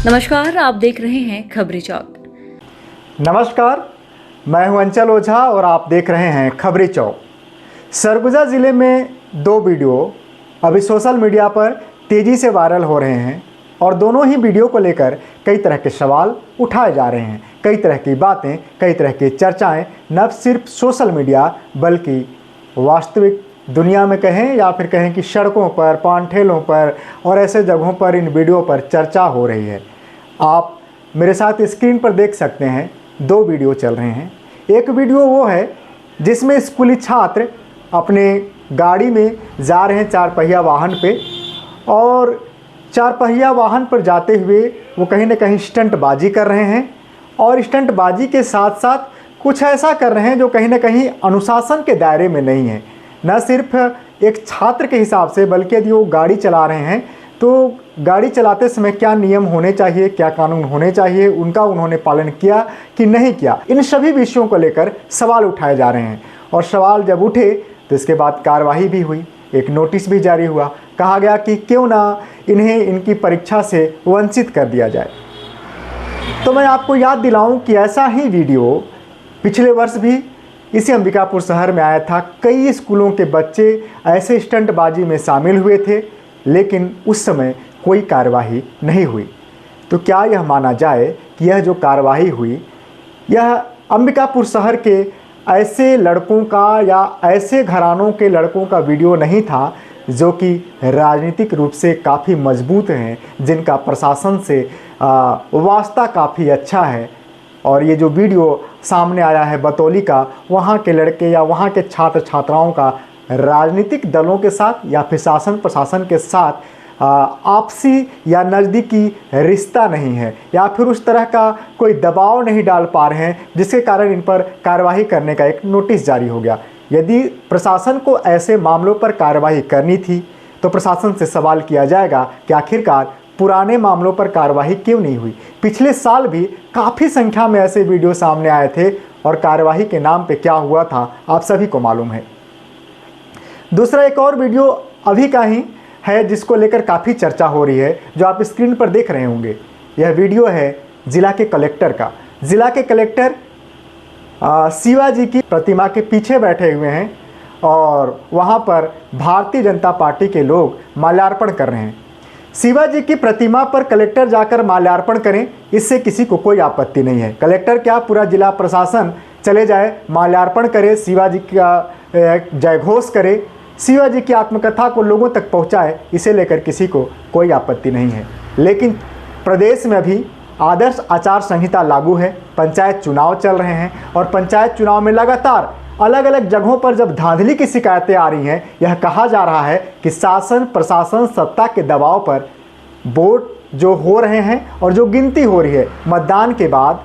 नमस्कार, आप देख रहे हैं खबरी चौक। नमस्कार, मैं हूं अंचल ओझा और आप देख रहे हैं खबरी चौक। सरगुजा ज़िले में दो वीडियो अभी सोशल मीडिया पर तेज़ी से वायरल हो रहे हैं और दोनों ही वीडियो को लेकर कई तरह के सवाल उठाए जा रहे हैं। कई तरह की बातें, कई तरह की चर्चाएं न सिर्फ सोशल मीडिया बल्कि वास्तविक दुनिया में कहें या फिर कहें कि सड़कों पर, पान ठेलों पर और ऐसे जगहों पर इन वीडियो पर चर्चा हो रही है। आप मेरे साथ स्क्रीन पर देख सकते हैं, दो वीडियो चल रहे हैं। एक वीडियो वो है जिसमें स्कूली छात्र अपने गाड़ी में जा रहे हैं चार पहिया वाहन पे, और चार पहिया वाहन पर जाते हुए वो कहीं ना कहीं स्टंटबाजी कर रहे हैं और स्टंटबाजी के साथ साथ कुछ ऐसा कर रहे हैं जो कहीं ना कहीं अनुशासन के दायरे में नहीं है। न सिर्फ एक छात्र के हिसाब से बल्कि यदि वो गाड़ी चला रहे हैं तो गाड़ी चलाते समय क्या नियम होने चाहिए, क्या कानून होने चाहिए, उनका उन्होंने पालन किया कि नहीं किया, इन सभी विषयों को लेकर सवाल उठाए जा रहे हैं। और सवाल जब उठे तो इसके बाद कार्रवाई भी हुई, एक नोटिस भी जारी हुआ। कहा गया कि क्यों ना इन्हें इनकी परीक्षा से वंचित कर दिया जाए। तो मैं आपको याद दिलाऊं कि ऐसा ही वीडियो पिछले वर्ष भी इसी अंबिकापुर शहर में आया था। कई स्कूलों के बच्चे ऐसे स्टंटबाजी में शामिल हुए थे, लेकिन उस समय कोई कार्रवाई नहीं हुई। तो क्या यह माना जाए कि यह जो कार्रवाई हुई यह अंबिकापुर शहर के ऐसे लड़कों का या ऐसे घरानों के लड़कों का वीडियो नहीं था जो कि राजनीतिक रूप से काफ़ी मजबूत हैं, जिनका प्रशासन से वास्ता काफ़ी अच्छा है। और ये जो वीडियो सामने आया है बतौली का, वहाँ के लड़के या वहाँ के छात्र छात्राओं का राजनीतिक दलों के साथ या फिर शासन प्रशासन के साथ आपसी या नज़दीकी रिश्ता नहीं है, या फिर उस तरह का कोई दबाव नहीं डाल पा रहे हैं जिसके कारण इन पर कार्रवाई करने का एक नोटिस जारी हो गया। यदि प्रशासन को ऐसे मामलों पर कार्रवाई करनी थी तो प्रशासन से सवाल किया जाएगा कि आखिरकार पुराने मामलों पर कार्रवाई क्यों नहीं हुई। पिछले साल भी काफ़ी संख्या में ऐसे वीडियो सामने आए थे और कार्रवाई के नाम पे क्या हुआ था आप सभी को मालूम है। दूसरा एक और वीडियो अभी का ही है जिसको लेकर काफ़ी चर्चा हो रही है, जो आप स्क्रीन पर देख रहे होंगे। यह वीडियो है जिला के कलेक्टर का। जिला के कलेक्टर शिवाजी की प्रतिमा के पीछे बैठे हुए हैं और वहाँ पर भारतीय जनता पार्टी के लोग माल्यार्पण कर रहे हैं। शिवाजी की प्रतिमा पर कलेक्टर जाकर माल्यार्पण करें, इससे किसी को कोई आपत्ति नहीं है। कलेक्टर क्या, पूरा जिला प्रशासन चले जाए, माल्यार्पण करे, शिवाजी का जयघोष करे, शिवाजी की आत्मकथा को लोगों तक पहुंचाए, इसे लेकर किसी को कोई आपत्ति नहीं है। लेकिन प्रदेश में अभी आदर्श आचार संहिता लागू है, पंचायत चुनाव चल रहे हैं और पंचायत चुनाव में लगातार अलग अलग जगहों पर जब धांधली की शिकायतें आ रही हैं, यह कहा जा रहा है कि शासन प्रशासन सत्ता के दबाव पर वोट जो हो रहे हैं और जो गिनती हो रही है, मतदान के बाद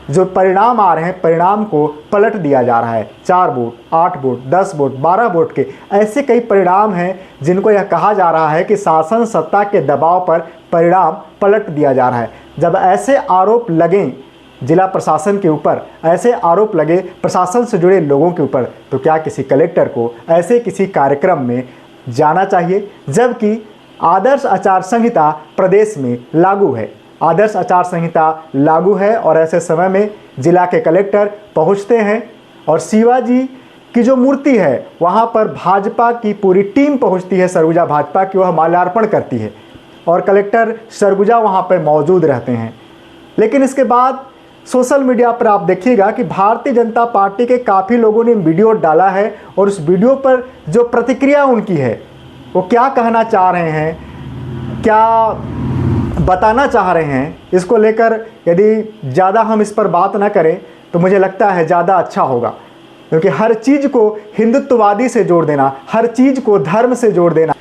जो परिणाम आ रहे हैं, परिणाम को पलट दिया जा रहा है। 4 वोट, 8 वोट, 10 वोट, 12 वोट के ऐसे कई परिणाम हैं जिनको यह कहा जा रहा है कि शासन सत्ता के दबाव पर परिणाम पलट दिया जा रहा है। जब ऐसे आरोप लगें जिला प्रशासन के ऊपर, ऐसे आरोप लगे प्रशासन से जुड़े लोगों के ऊपर, तो क्या किसी कलेक्टर को ऐसे किसी कार्यक्रम में जाना चाहिए, जबकि आदर्श आचार संहिता प्रदेश में लागू है। आदर्श आचार संहिता लागू है और ऐसे समय में जिला के कलेक्टर पहुंचते हैं और शिवाजी की जो मूर्ति है वहां पर भाजपा की पूरी टीम पहुंचती है, सरगुजा भाजपा की, वह माल्यार्पण करती है और कलेक्टर सरगुजा वहां पर मौजूद रहते हैं। लेकिन इसके बाद सोशल मीडिया पर आप देखिएगा कि भारतीय जनता पार्टी के काफ़ी लोगों ने वीडियो डाला है और उस वीडियो पर जो प्रतिक्रिया उनकी है, वो क्या कहना चाह रहे हैं, क्या बताना चाह रहे हैं, इसको लेकर यदि ज़्यादा हम इस पर बात ना करें तो मुझे लगता है ज़्यादा अच्छा होगा। क्योंकि हर चीज़ को हिंदुत्ववादी से जोड़ देना, हर चीज़ को धर्म से जोड़ देना,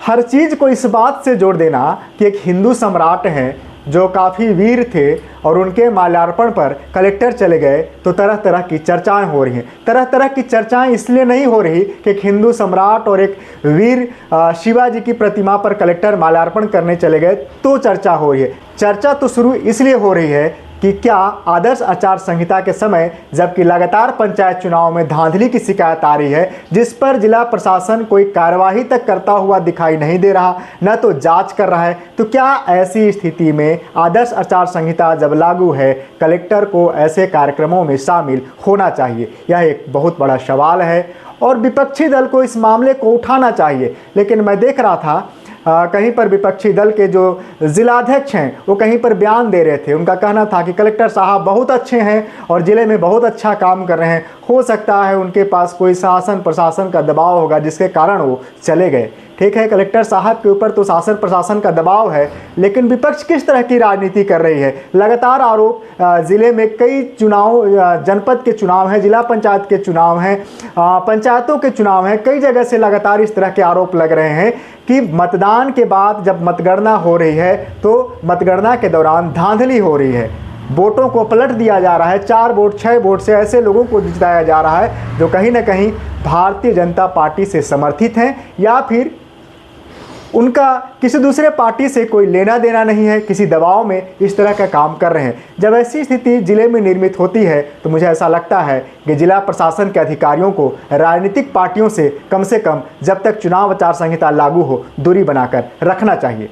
हर चीज़ को इस बात से जोड़ देना कि एक हिंदू सम्राट हैं जो काफ़ी वीर थे और उनके माल्यार्पण पर कलेक्टर चले गए, तो तरह तरह की चर्चाएं हो रही हैं। तरह तरह की चर्चाएं इसलिए नहीं हो रही कि एक हिंदू सम्राट और एक वीर शिवाजी की प्रतिमा पर कलेक्टर माल्यार्पण करने चले गए तो चर्चा हो रही है। चर्चा तो शुरू इसलिए हो रही है कि क्या आदर्श आचार संहिता के समय जबकि लगातार पंचायत चुनाव में धांधली की शिकायत आ रही है, जिस पर जिला प्रशासन कोई कार्यवाही तक करता हुआ दिखाई नहीं दे रहा, न तो जांच कर रहा है, तो क्या ऐसी स्थिति में आदर्श आचार संहिता जब लागू है, कलेक्टर को ऐसे कार्यक्रमों में शामिल होना चाहिए? यह एक बहुत बड़ा सवाल है और विपक्षी दल को इस मामले को उठाना चाहिए। लेकिन मैं देख रहा था कहीं पर विपक्षी दल के जो जिलाध्यक्ष हैं वो कहीं पर बयान दे रहे थे। उनका कहना था कि कलेक्टर साहब बहुत अच्छे हैं और ज़िले में बहुत अच्छा काम कर रहे हैं, हो सकता है उनके पास कोई शासन प्रशासन का दबाव होगा जिसके कारण वो चले गए। ठीक है, कलेक्टर साहब के ऊपर तो शासन प्रशासन का दबाव है, लेकिन विपक्ष किस तरह की राजनीति कर रही है? लगातार आरोप, ज़िले में कई चुनाव, जनपद के चुनाव हैं, जिला पंचायत के चुनाव हैं, पंचायतों के चुनाव हैं, कई जगह से लगातार इस तरह के आरोप लग रहे हैं कि मतदान के बाद जब मतगणना हो रही है तो मतगणना के दौरान धांधली हो रही है, वोटों को पलट दिया जा रहा है, 4 वोट 6 वोट से ऐसे लोगों को जिताया जा रहा है जो कहीं ना कहीं भारतीय जनता पार्टी से समर्थित हैं या फिर उनका किसी दूसरे पार्टी से कोई लेना देना नहीं है, किसी दबाव में इस तरह का काम कर रहे हैं। जब ऐसी स्थिति जिले में निर्मित होती है तो मुझे ऐसा लगता है कि जिला प्रशासन के अधिकारियों को राजनीतिक पार्टियों से कम जब तक चुनाव आचार संहिता लागू हो दूरी बनाकर रखना चाहिए।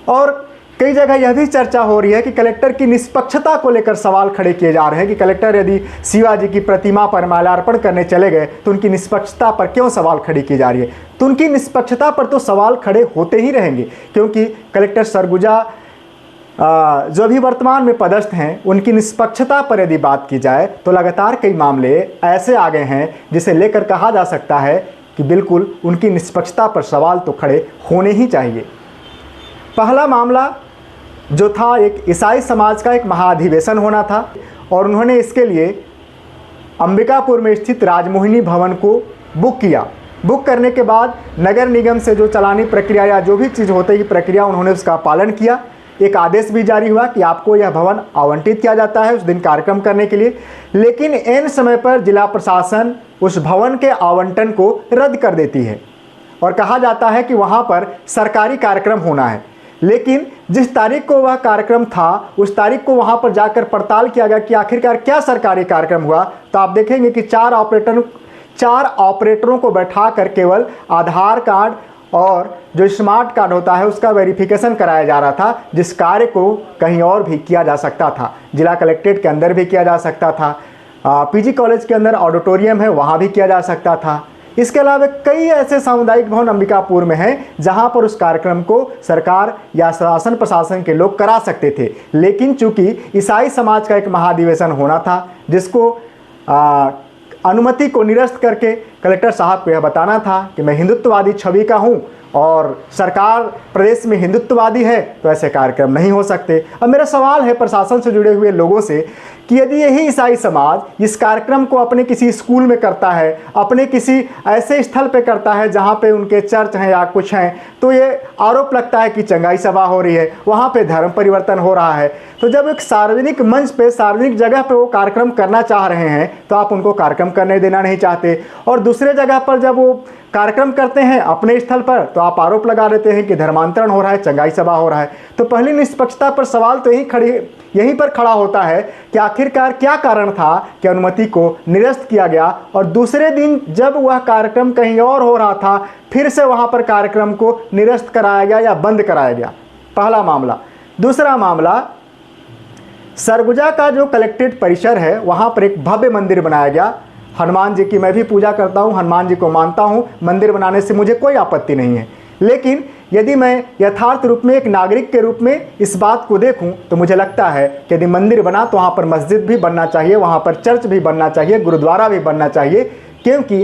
और कई जगह यह भी चर्चा हो रही है कि कलेक्टर की निष्पक्षता को लेकर सवाल खड़े किए जा रहे हैं कि कलेक्टर यदि शिवाजी की प्रतिमा पर माल्यार्पण करने चले गए तो उनकी निष्पक्षता पर क्यों सवाल खड़ी की जा रही है? तो उनकी निष्पक्षता पर तो सवाल खड़े होते ही रहेंगे, क्योंकि कलेक्टर सरगुजा जो अभी वर्तमान में पदस्थ हैं उनकी निष्पक्षता पर यदि बात की जाए तो लगातार कई मामले ऐसे आ गए हैं जिसे लेकर कहा जा सकता है कि बिल्कुल उनकी निष्पक्षता पर सवाल तो खड़े होने ही चाहिए। पहला मामला जो था, एक ईसाई समाज का एक महाधिवेशन होना था और उन्होंने इसके लिए अंबिकापुर में स्थित राजमोहिनी भवन को बुक किया। बुक करने के बाद नगर निगम से जो चलानी प्रक्रिया या जो भी चीज़ होती है प्रक्रिया, उन्होंने उसका पालन किया। एक आदेश भी जारी हुआ कि आपको यह भवन आवंटित किया जाता है उस दिन कार्यक्रम करने के लिए, लेकिन ऐन समय पर जिला प्रशासन उस भवन के आवंटन को रद्द कर देती है और कहा जाता है कि वहाँ पर सरकारी कार्यक्रम होना है। लेकिन जिस तारीख को वह कार्यक्रम था उस तारीख को वहां पर जाकर पड़ताल किया गया कि आखिरकार क्या सरकारी कार्यक्रम हुआ, तो आप देखेंगे कि 4 ऑपरेटरों को बैठाकर केवल आधार कार्ड और जो स्मार्ट कार्ड होता है उसका वेरिफिकेशन कराया जा रहा था, जिस कार्य को कहीं और भी किया जा सकता था। जिला कलेक्ट्रेट के अंदर भी किया जा सकता था, पीजी कॉलेज के अंदर ऑडिटोरियम है वहाँ भी किया जा सकता था। इसके अलावा कई ऐसे सामुदायिक भवन अंबिकापुर में हैं जहां पर उस कार्यक्रम को सरकार या शासन प्रशासन के लोग करा सकते थे, लेकिन चूंकि ईसाई समाज का एक महाधिवेशन होना था जिसको अनुमति को निरस्त करके कलेक्टर साहब को यह बताना था कि मैं हिंदुत्ववादी छवि का हूं और सरकार प्रदेश में हिंदुत्ववादी है, तो ऐसे कार्यक्रम नहीं हो सकते। अब मेरा सवाल है प्रशासन से जुड़े हुए लोगों से कि यदि यही ईसाई समाज इस कार्यक्रम को अपने किसी स्कूल में करता है, अपने किसी ऐसे स्थल पे करता है जहाँ पे उनके चर्च हैं या कुछ हैं, तो ये आरोप लगता है कि चंगाई सभा हो रही है, वहाँ पे धर्म परिवर्तन हो रहा है। तो जब एक सार्वजनिक मंच पे, सार्वजनिक जगह पे वो कार्यक्रम करना चाह रहे हैं तो आप उनको कार्यक्रम करने देना नहीं चाहते, और दूसरे जगह पर जब वो कार्यक्रम करते हैं अपने स्थल पर तो आप आरोप लगा देते हैं कि धर्मांतरण हो रहा है, चंगाई सभा हो रहा है। तो पहली निष्पक्षता पर सवाल तो यहीं पर खड़ा होता है कि आखिरकार क्या कारण था कि अनुमति को निरस्त किया गया और दूसरे दिन जब वह कार्यक्रम कहीं और हो रहा था फिर से वहां पर कार्यक्रम को निरस्त कराया गया या बंद कराया गया। पहला मामला। दूसरा मामला, सरगुजा का जो कलेक्ट्रेट परिसर है वहां पर एक भव्य मंदिर बनाया गया। हनुमान जी की मैं भी पूजा करता हूं, हनुमान जी को मानता हूं, मंदिर बनाने से मुझे कोई आपत्ति नहीं है, लेकिन यदि मैं यथार्थ रूप में एक नागरिक के रूप में इस बात को देखूं तो मुझे लगता है कि यदि मंदिर बना तो वहाँ पर मस्जिद भी बनना चाहिए, वहाँ पर चर्च भी बनना चाहिए, गुरुद्वारा भी बनना चाहिए, क्योंकि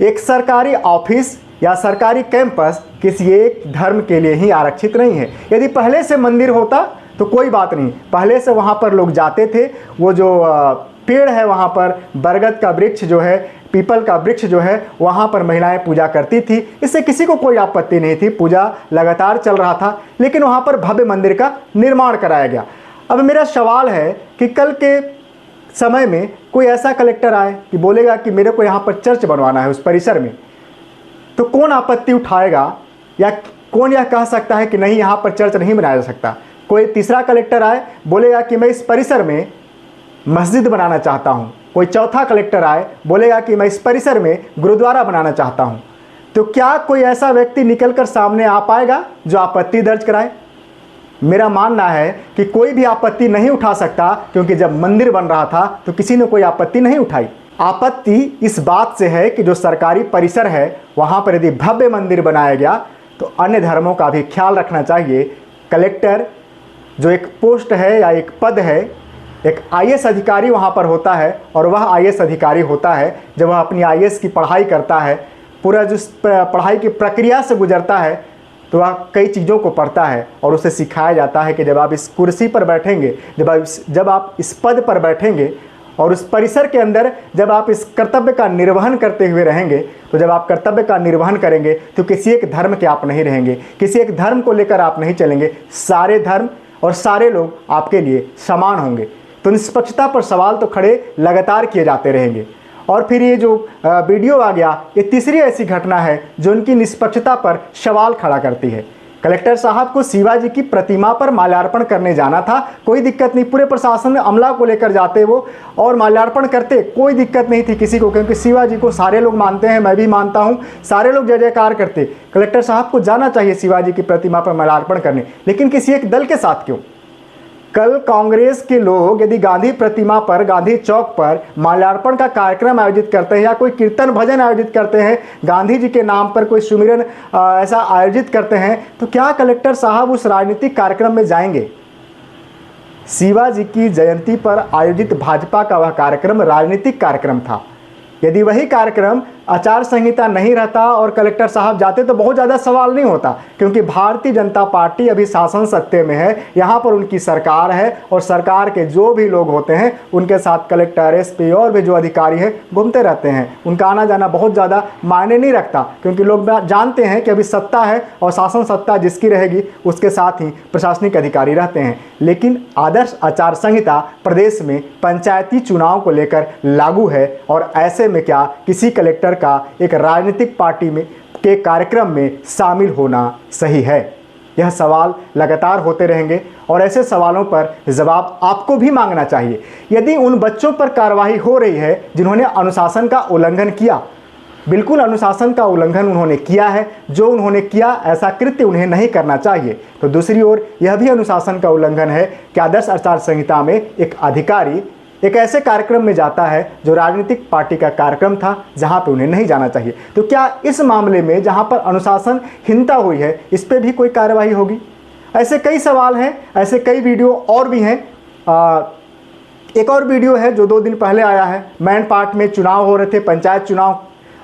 एक सरकारी ऑफिस या सरकारी कैंपस किसी एक धर्म के लिए ही आरक्षित नहीं है। यदि पहले से मंदिर होता तो कोई बात नहीं, पहले से वहाँ पर लोग जाते थे, वो जो पेड़ है वहाँ पर, बरगद का वृक्ष जो है, पीपल का वृक्ष जो है, वहाँ पर महिलाएं पूजा करती थी, इससे किसी को कोई आपत्ति नहीं थी, पूजा लगातार चल रहा था, लेकिन वहाँ पर भव्य मंदिर का निर्माण कराया गया। अब मेरा सवाल है कि कल के समय में कोई ऐसा कलेक्टर आए कि बोलेगा कि मेरे को यहाँ पर चर्च बनवाना है उस परिसर में, तो कौन आपत्ति उठाएगा या कौन यह कह सकता है कि नहीं यहाँ पर चर्च नहीं बनाया जा सकता? कोई तीसरा कलेक्टर आए, बोलेगा कि मैं इस परिसर में मस्जिद बनाना चाहता हूँ। कोई चौथा कलेक्टर आए, बोलेगा कि मैं इस परिसर में गुरुद्वारा बनाना चाहता हूँ। तो क्या कोई ऐसा व्यक्ति निकलकर सामने आ पाएगा जो आपत्ति दर्ज कराए? मेरा मानना है कि कोई भी आपत्ति नहीं उठा सकता, क्योंकि जब मंदिर बन रहा था तो किसी ने कोई आपत्ति नहीं उठाई। आपत्ति इस बात से है कि जो सरकारी परिसर है वहाँ पर यदि भव्य मंदिर बनाया गया तो अन्य धर्मों का भी ख्याल रखना चाहिए। कलेक्टर जो एक पोस्ट है या एक पद है, एक आईएएस अधिकारी वहाँ पर होता है, और वह आईएएस अधिकारी होता है जब वह अपनी आईएएस की पढ़ाई करता है, पूरा जो पढ़ाई की प्रक्रिया से गुजरता है तो वह कई चीज़ों को पढ़ता है और उसे सिखाया जाता है कि जब आप इस कुर्सी पर बैठेंगे, जब आप इस पद पर बैठेंगे और उस परिसर के अंदर जब आप इस कर्तव्य का निर्वहन करते हुए रहेंगे, तो जब आप कर्तव्य का निर्वहन करेंगे तो किसी एक धर्म के आप नहीं रहेंगे, किसी एक धर्म को लेकर आप नहीं चलेंगे। सारे धर्म और सारे लोग आपके लिए समान होंगे। तो निष्पक्षता पर सवाल तो खड़े लगातार किए जाते रहेंगे। और फिर ये जो वीडियो आ गया, ये तीसरी ऐसी घटना है जो उनकी निष्पक्षता पर सवाल खड़ा करती है। कलेक्टर साहब को शिवाजी की प्रतिमा पर माल्यार्पण करने जाना था, कोई दिक्कत नहीं, पूरे प्रशासन में अमला को लेकर जाते वो और माल्यार्पण करते, कोई दिक्कत नहीं थी किसी को, क्योंकि शिवाजी को सारे लोग मानते हैं, मैं भी मानता हूँ, सारे लोग जय जयकार करते। कलेक्टर साहब को जाना चाहिए शिवाजी की प्रतिमा पर माल्यार्पण करने, लेकिन किसी एक दल के साथ क्यों? कल कांग्रेस के लोग यदि गांधी प्रतिमा पर, गांधी चौक पर माल्यार्पण का कार्यक्रम आयोजित करते हैं या कोई कीर्तन भजन आयोजित करते हैं, गांधी जी के नाम पर कोई सुमिरन ऐसा आयोजित करते हैं, तो क्या कलेक्टर साहब उस राजनीतिक कार्यक्रम में जाएंगे? शिवाजी की जयंती पर आयोजित भाजपा का वह कार्यक्रम राजनीतिक कार्यक्रम था। यदि वही कार्यक्रम आचार संहिता नहीं रहता और कलेक्टर साहब जाते तो बहुत ज़्यादा सवाल नहीं होता, क्योंकि भारतीय जनता पार्टी अभी शासन सत्ते में है, यहाँ पर उनकी सरकार है और सरकार के जो भी लोग होते हैं उनके साथ कलेक्टर, एसपी और भी जो अधिकारी हैं घूमते रहते हैं। उनका आना जाना बहुत ज़्यादा मायने नहीं रखता, क्योंकि लोग जानते हैं कि अभी सत्ता है और शासन सत्ता जिसकी रहेगी उसके साथ ही प्रशासनिक अधिकारी रहते हैं। लेकिन आदर्श आचार संहिता प्रदेश में पंचायती चुनाव को लेकर लागू है, और ऐसे में क्या किसी कलेक्टर का एक राजनीतिक पार्टी में के कार्यक्रम में शामिल होना सही है? यह सवाल लगातार होते रहेंगे और ऐसे सवालों पर जवाब आपको भी मांगना चाहिए। यदि उन बच्चों पर कार्रवाई हो रही है जिन्होंने अनुशासन का उल्लंघन किया, बिल्कुल अनुशासन का उल्लंघन उन्होंने किया है, जो उन्होंने किया ऐसा कृत्य उन्हें नहीं करना चाहिए, तो दूसरी ओर यह भी अनुशासन का उल्लंघन है कि आदर्श आचार संहिता में एक अधिकारी एक ऐसे कार्यक्रम में जाता है जो राजनीतिक पार्टी का कार्यक्रम था, जहां पे उन्हें नहीं जाना चाहिए। तो क्या इस मामले में जहां पर अनुशासनहीनता हुई है इस पे भी कोई कार्रवाई होगी? ऐसे कई सवाल हैं, ऐसे कई वीडियो और भी हैं। एक और वीडियो है जो 2 दिन पहले आया है, मैनपाट में चुनाव हो रहे थे, पंचायत चुनाव,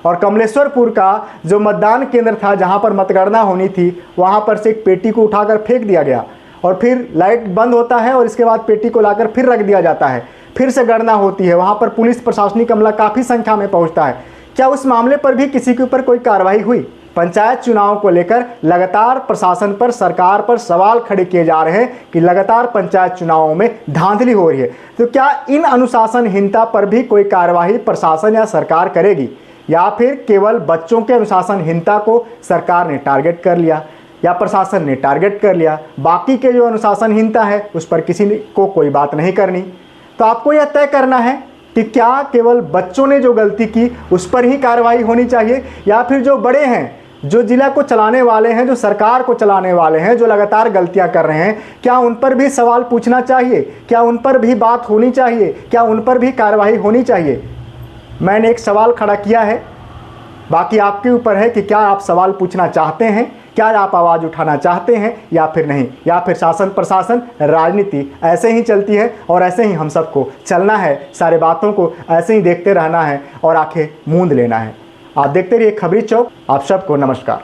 और कमलेश्वरपुर का जो मतदान केंद्र था जहाँ पर मतगणना होनी थी, वहाँ पर से एक पेटी को उठाकर फेंक दिया गया और फिर लाइट बंद होता है और इसके बाद पेटी को लाकर फिर रख दिया जाता है, फिर से गणना होती है। वहाँ पर पुलिस प्रशासनिक अमला काफ़ी संख्या में पहुँचता है। क्या उस मामले पर भी किसी के ऊपर कोई कार्रवाई हुई? पंचायत चुनाव को लेकर लगातार प्रशासन पर, सरकार पर सवाल खड़े किए जा रहे हैं कि लगातार पंचायत चुनावों में धांधली हो रही है। तो क्या इन अनुशासनहीनता पर भी कोई कार्रवाई प्रशासन या सरकार करेगी, या फिर केवल बच्चों के अनुशासनहीनता को सरकार ने टारगेट कर लिया या प्रशासन ने टारगेट कर लिया, बाकी के जो अनुशासनहीनता है उस पर किसी को कोई बात नहीं करनी? तो आपको यह तय करना है कि क्या केवल बच्चों ने जो गलती की उस पर ही कार्रवाई होनी चाहिए, या फिर जो बड़े हैं, जो जिला को चलाने वाले हैं, जो सरकार को चलाने वाले हैं, जो लगातार गलतियां कर रहे हैं, क्या उन पर भी सवाल पूछना चाहिए? क्या उन पर भी बात होनी चाहिए? क्या उन पर भी कार्रवाई होनी चाहिए? मैंने एक सवाल खड़ा किया है, बाकी आपके ऊपर है कि क्या आप सवाल पूछना चाहते हैं, क्या आप आवाज़ उठाना चाहते हैं या फिर नहीं, या फिर शासन प्रशासन राजनीति ऐसे ही चलती है और ऐसे ही हम सबको चलना है, सारे बातों को ऐसे ही देखते रहना है और आंखें मूंद लेना है। आप देखते रहिए खबरी चौक। आप सबको नमस्कार।